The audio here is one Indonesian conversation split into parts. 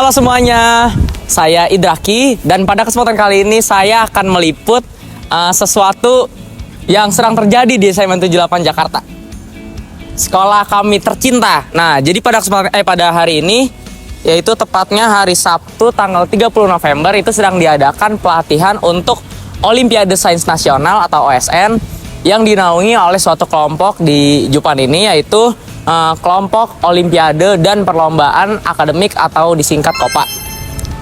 Halo semuanya, saya Idraki dan pada kesempatan kali ini saya akan meliput sesuatu yang sedang terjadi di SMA 78 Jakarta. Sekolah kami tercinta. Nah, jadi pada hari ini, yaitu tepatnya hari Sabtu tanggal 30 November itu sedang diadakan pelatihan untuk Olimpiade Sains Nasional atau OSN yang dinaungi oleh suatu kelompok di Jupan ini, yaitu kelompok Olimpiade dan Perlombaan Akademik atau disingkat KOPA.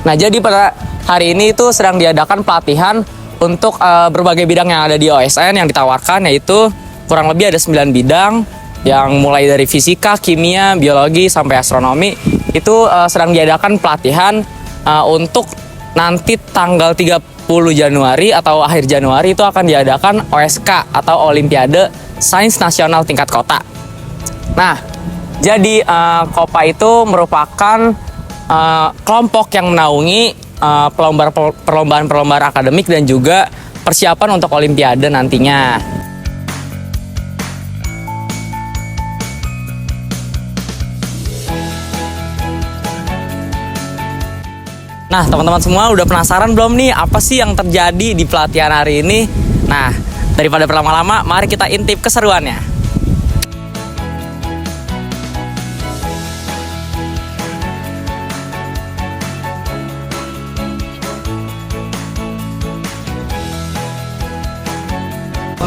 Nah, jadi pada hari ini itu sedang diadakan pelatihan untuk berbagai bidang yang ada di OSN yang ditawarkan, yaitu kurang lebih ada 9 bidang yang mulai dari fisika, kimia, biologi, sampai astronomi. Itu sedang diadakan pelatihan untuk nanti tanggal 30 Januari atau akhir Januari itu akan diadakan OSK atau Olimpiade Sains Nasional tingkat kota. Nah, jadi KOPA itu merupakan kelompok yang menaungi perlombaan akademik dan juga persiapan untuk Olimpiade nantinya. Nah, teman-teman semua udah penasaran belum nih apa sih yang terjadi di pelatihan hari ini? Nah, daripada berlama-lama, mari kita intip keseruannya.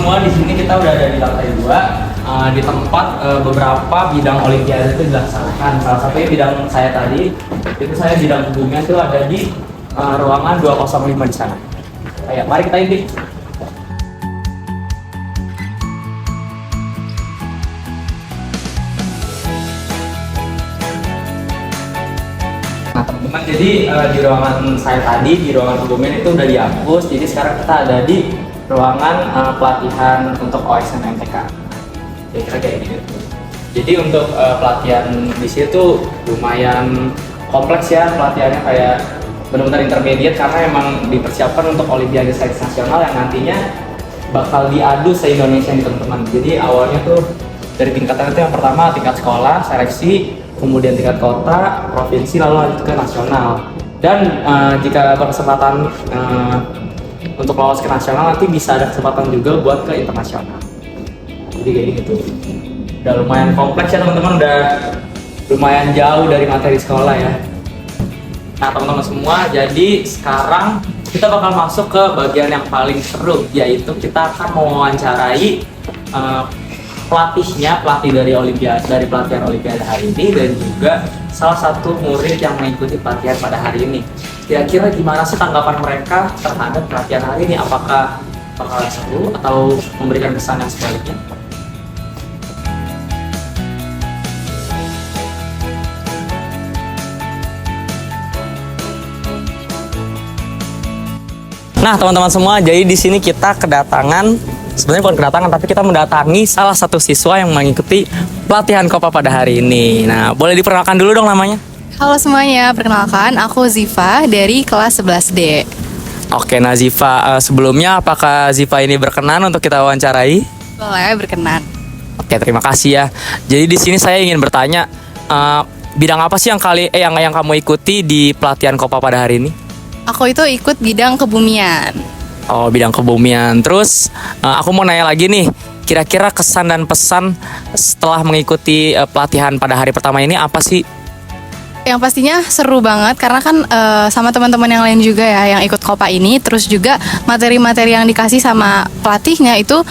Semua di sini kita udah ada di lantai 2 di tempat beberapa bidang Olimpiade itu dilaksanakan. Salah satunya bidang saya tadi, itu saya bidang hubungan itu ada di ruangan 205 di sana. Ayo, mari kita intip. Nah, teman-teman, jadi di ruangan saya tadi, di ruangan hubungan itu udah dihapus. Jadi sekarang kita ada di ruangan pelatihan untuk OSN MTK. Kira-kira kayak gitu. Jadi untuk pelatihan di sini tuh lumayan kompleks ya pelatihannya, kayak benar-benar intermediate karena emang dipersiapkan untuk Olimpiade Sains Nasional yang nantinya bakal diadu se-Indonesia nih teman-teman. Jadi awalnya tuh dari tingkatan itu yang pertama tingkat sekolah, seleksi, kemudian tingkat kota, provinsi, lalu lanjut ke nasional. Dan jika berkesempatan untuk lolos ke nasional, nanti bisa ada kesempatan juga buat ke internasional. Jadi kayak gitu. Udah lumayan kompleks ya teman-teman, udah lumayan jauh dari materi sekolah ya. Nah teman-teman semua, jadi sekarang kita bakal masuk ke bagian yang paling seru, yaitu kita akan mewawancarai pelatih dari pelatihan Olimpiade hari ini dan juga salah satu murid yang mengikuti pelatihan pada hari ini. Kira-kira gimana sih tanggapan mereka terhadap pelatihan hari ini? Apakah bakalan seru atau memberikan kesan yang sebaliknya? Nah, teman-teman semua, jadi di sini kita sebenarnya bukan kedatangan, tapi kita mendatangi salah satu siswa yang mengikuti pelatihan KOPA pada hari ini. Nah, boleh diperkenalkan dulu dong namanya? Halo semuanya, perkenalkan aku Ziva dari kelas 11D. Oke, nah Ziva, sebelumnya apakah Ziva ini berkenan untuk kita wawancarai? Boleh, berkenan. Oke, terima kasih ya. Jadi di sini saya ingin bertanya, bidang apa sih yang kamu ikuti di pelatihan KOPA pada hari ini? Aku itu ikut bidang kebumian. Oh, bidang kebumian. Terus aku mau nanya lagi nih, kira-kira kesan dan pesan setelah mengikuti pelatihan pada hari pertama ini apa sih? Yang pastinya seru banget karena kan sama teman-teman yang lain juga ya yang ikut KOPA ini. Terus juga materi-materi yang dikasih sama pelatihnya itu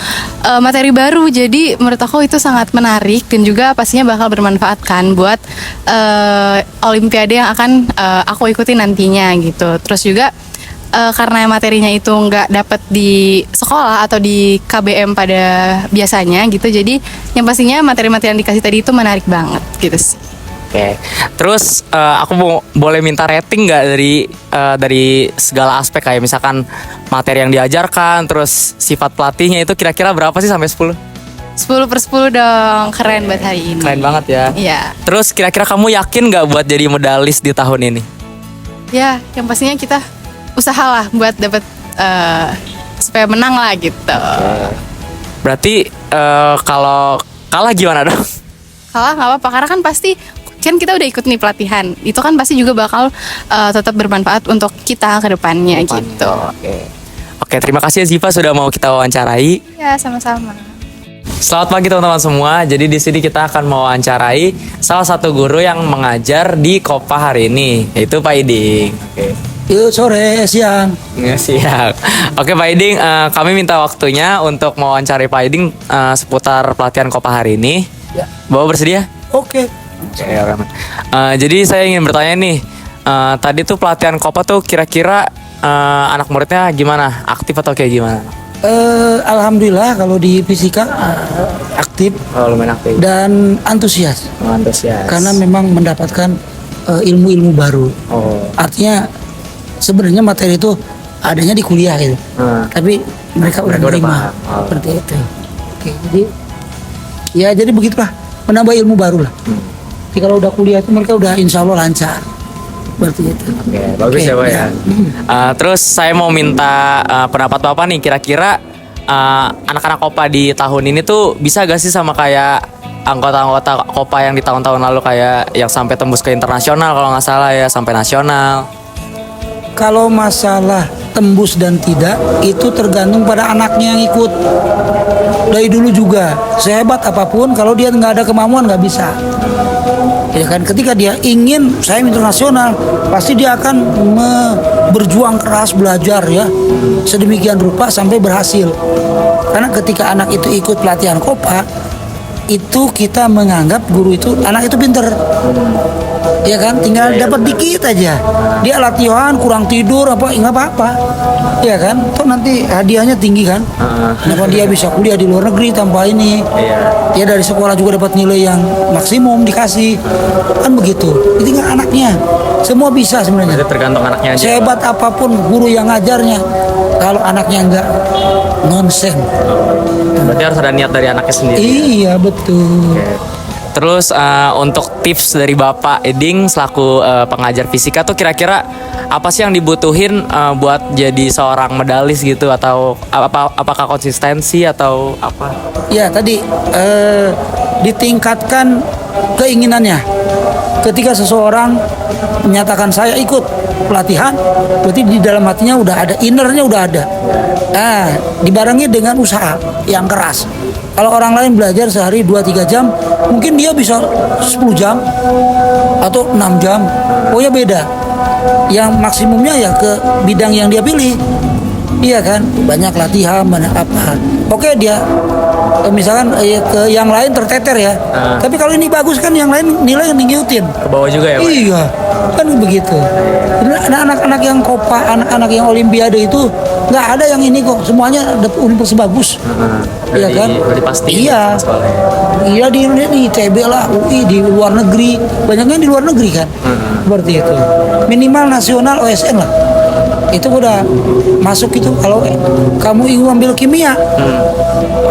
materi baru. Jadi menurut aku itu sangat menarik dan juga pastinya bakal bermanfaat kan buat Olimpiade yang akan aku ikuti nantinya gitu. Terus juga karena materinya itu nggak dapat di sekolah atau di KBM pada biasanya gitu. Jadi yang pastinya materi-materi yang dikasih tadi itu menarik banget gitu sih. Oke, terus aku boleh minta rating nggak dari segala aspek, kayak misalkan materi yang diajarkan, terus sifat pelatihnya itu kira-kira berapa sih sampai 10? 10/10 dong, keren buat hari ini. Keren banget ya. Iya. Terus kira-kira kamu yakin nggak buat jadi medalis di tahun ini? Ya, yang pastinya kita usahalah buat dapat supaya menang lah gitu. Berarti kalau kalah gimana dong? Kalah nggak apa-apa karena kan pasti kan kita udah ikut nih pelatihan, itu kan pasti juga bakal tetap bermanfaat untuk kita ke depannya gitu. Oke, terima kasih ya Ziva sudah mau kita wawancarai. Ya, sama-sama. Selamat pagi teman-teman semua. Jadi di sini kita akan mewawancarai salah satu guru yang mengajar di Kopa hari ini, yaitu Pak Iding. Oke. Yuk, sore, siang. Ya, siap. Oke Pak Iding, kami minta waktunya untuk mewawancarai Pak Iding seputar pelatihan Kopa hari ini. Ya. Bapak bersedia? Oke. Jadi saya ingin bertanya nih, tadi tuh pelatihan Kopa tuh kira-kira anak muridnya gimana? Aktif atau kayak gimana? Alhamdulillah kalau di fisika aktif Lumayan aktif. dan antusias karena memang mendapatkan ilmu-ilmu baru. Artinya sebenarnya materi itu adanya di kuliah gitu, tapi mereka udah menerima seperti itu. Oke, jadi begitulah, menambah ilmu baru lah. Jadi kalau udah kuliah itu mereka udah insya Allah lancar. Seperti itu. Oke, bagus ya Pak ya. Terus saya mau minta pendapat Bapak nih, kira-kira anak-anak Kopa di tahun ini tuh bisa gak sih sama kayak anggota-anggota Kopa yang di tahun-tahun lalu, kayak yang sampai tembus ke internasional kalau nggak salah ya, sampai nasional. Kalau masalah tembus dan tidak itu tergantung pada anaknya yang ikut. Dari dulu juga, sehebat apapun kalau dia nggak ada kemampuan nggak bisa. Ya kan, ketika dia ingin saya internasional, pasti dia akan berjuang keras belajar ya, sedemikian rupa sampai berhasil. Karena ketika anak itu ikut pelatihan Kopa, itu kita menganggap guru itu anak itu pinter. Ya kan, tinggal dapat dikit aja. Dia latihan kurang tidur apa nggak apa-apa. Ya kan, toh nanti hadiahnya tinggi kan. Kenapa dia bisa kuliah di luar negeri tanpa ini? Ya dari sekolah juga dapat nilai yang maksimum dikasih. Kan begitu. Itu tinggal anaknya. Semua bisa sebenarnya. Itu tergantung anaknya aja. Sehebat apapun guru yang ngajarnya, kalau anaknya nggak nonsen. Berarti harus ada niat dari anaknya sendiri. Iya betul. Terus untuk tips dari Bapak Iding selaku pengajar fisika tuh kira-kira apa sih yang dibutuhin buat jadi seorang medalis gitu, atau apakah konsistensi atau apa? Ya tadi ditingkatkan keinginannya. Ketika seseorang menyatakan saya ikut pelatihan, berarti di dalam hatinya udah ada, innernya udah ada. Nah, dibarengi dengan usaha yang keras. Kalau orang lain belajar sehari 2-3 jam, mungkin dia bisa 10 jam atau 6 jam. Pokoknya beda. Yang maksimumnya ya ke bidang yang dia pilih. Iya kan? Banyak latihan, banyak apa. Oke, dia misalkan ke yang lain terteter ya. Tapi kalau ini bagus kan yang lain nilai ngikutin. Ke bawah juga ya Pak? Iya, kan begitu. Anak-anak yang Kopa, anak-anak yang Olimpiade itu nggak ada yang ini kok. Semuanya dapat universitas bagus. Iya kan? Iya. Iya di ITB lah, UI di luar negeri. Banyaknya di luar negeri kan. Seperti itu. Minimal nasional OSN lah. Itu udah masuk itu. Kalau kamu ingin ambil kimia,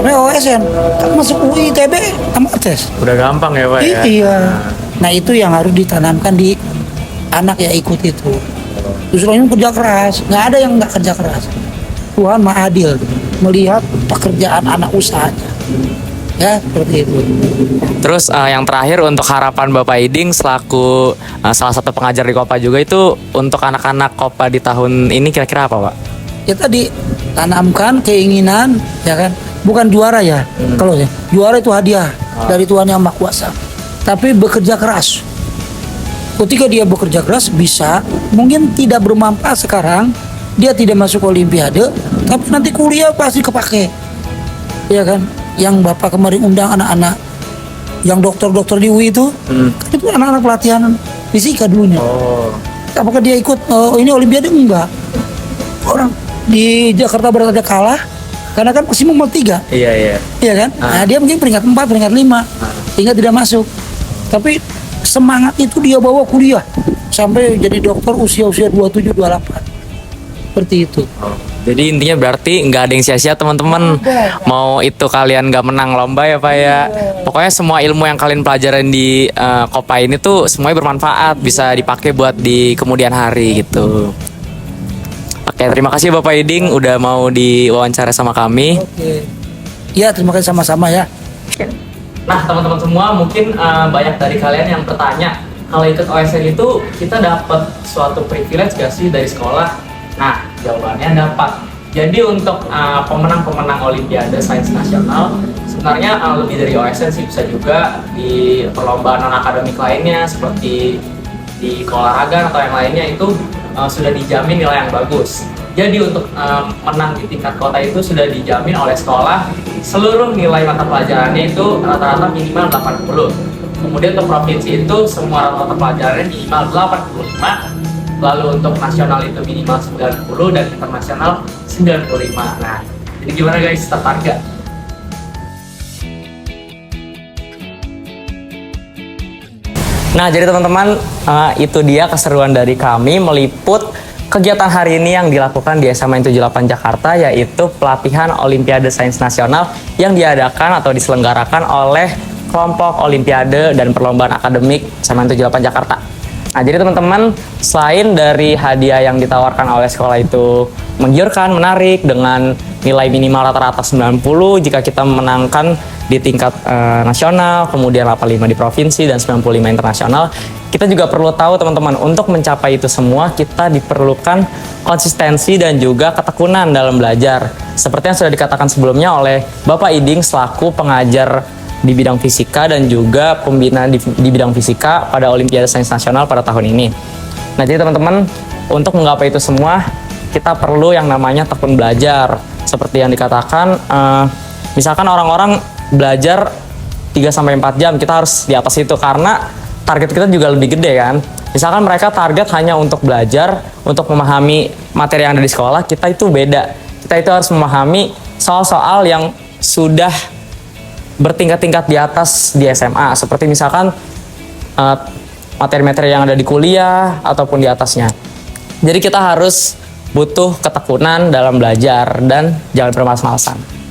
OSN, kan masuk UI, ITB, sama tes. Udah gampang ya Pak ya? Iya. Nah itu yang harus ditanamkan di anak yang ikut itu. Justru ini kerja keras, nggak ada yang nggak kerja keras. Tuhan Maha Adil melihat pekerjaan anak usahanya. Ya seperti itu. Terus yang terakhir untuk harapan Bapak Iding selaku salah satu pengajar di Kopa juga, itu untuk anak-anak Kopa di tahun ini kira-kira apa Pak? Ya tadi tanamkan keinginan, ya kan, bukan juara ya. Kalau ya juara itu hadiah dari Tuhan Yang Maha Kuasa. Tapi bekerja keras. Ketika dia bekerja keras bisa, mungkin tidak bermanfaat sekarang, dia tidak masuk Olimpiade, tapi nanti kuliah pasti kepake. Ya kan? Yang Bapak kemarin undang anak-anak yang dokter-dokter di UI itu, kan itu anak-anak pelatihan fisika dulunya. Apakah dia ikut ini Olimpiade? Enggak. Orang di Jakarta Barat aja kalah karena kan maksimum 3. Iya. Iya kan? Nah, dia mungkin peringkat 4, peringkat 5 sehingga tidak masuk. Tapi semangat itu dia bawa kuliah sampai jadi dokter usia 27, 28. Seperti itu. Jadi intinya berarti nggak ada yang sia-sia teman-teman. Mau itu kalian nggak menang lomba ya Pak ya. Pokoknya semua ilmu yang kalian pelajarin di Kopa ini tuh semuanya bermanfaat, bisa dipakai buat di kemudian hari gitu. Oke, terima kasih Bapak Iding udah mau diwawancara sama kami. Oke. Ya, terima kasih sama-sama ya. Nah teman-teman semua, mungkin banyak dari kalian yang bertanya kalau ikut OSN itu kita dapat suatu privilege gak sih dari sekolah? Nah, jawabannya dapat. Jadi untuk pemenang-pemenang Olimpiade Sains Nasional sebenarnya lebih dari OSN sih, bisa juga di perlombaan non-akademik lainnya seperti di keolahragaan atau yang lainnya itu sudah dijamin nilai yang bagus. Jadi untuk menang di tingkat kota itu sudah dijamin oleh sekolah, seluruh nilai mata pelajarannya itu rata-rata minimal 80. Kemudian untuk provinsi itu semua rata-rata pelajarannya minimal 85. Lalu untuk nasional itu minimal 90 dan internasional 95. Nah, jadi gimana guys, tertarik gak? Nah, jadi teman-teman, itu dia keseruan dari kami meliput kegiatan hari ini yang dilakukan di SMA 78 Jakarta, yaitu pelatihan Olimpiade Sains Nasional yang diadakan atau diselenggarakan oleh kelompok Olimpiade dan perlombaan akademik SMA 78 Jakarta. Nah, jadi teman-teman, selain dari hadiah yang ditawarkan oleh sekolah itu menggiurkan, menarik dengan nilai minimal rata-rata 90 jika kita menangkan di tingkat nasional, kemudian 85 di provinsi dan 95 internasional, kita juga perlu tahu teman-teman, untuk mencapai itu semua kita diperlukan konsistensi dan juga ketekunan dalam belajar. Seperti yang sudah dikatakan sebelumnya oleh Bapak Iding selaku pengajar di bidang fisika dan juga pembina di bidang fisika pada Olimpiade Sains Nasional pada tahun ini. Nah, jadi teman-teman, untuk menggapai itu semua kita perlu yang namanya tekun belajar. Seperti yang dikatakan, misalkan orang-orang belajar 3-4 jam, kita harus di atas itu karena target kita juga lebih gede kan. Misalkan mereka target hanya untuk belajar, untuk memahami materi yang ada di sekolah, kita itu beda. Kita itu harus memahami soal-soal yang sudah bertingkat-tingkat di atas di SMA, seperti misalkan materi-materi yang ada di kuliah ataupun di atasnya. Jadi kita harus butuh ketekunan dalam belajar dan jangan bermalas-malasan.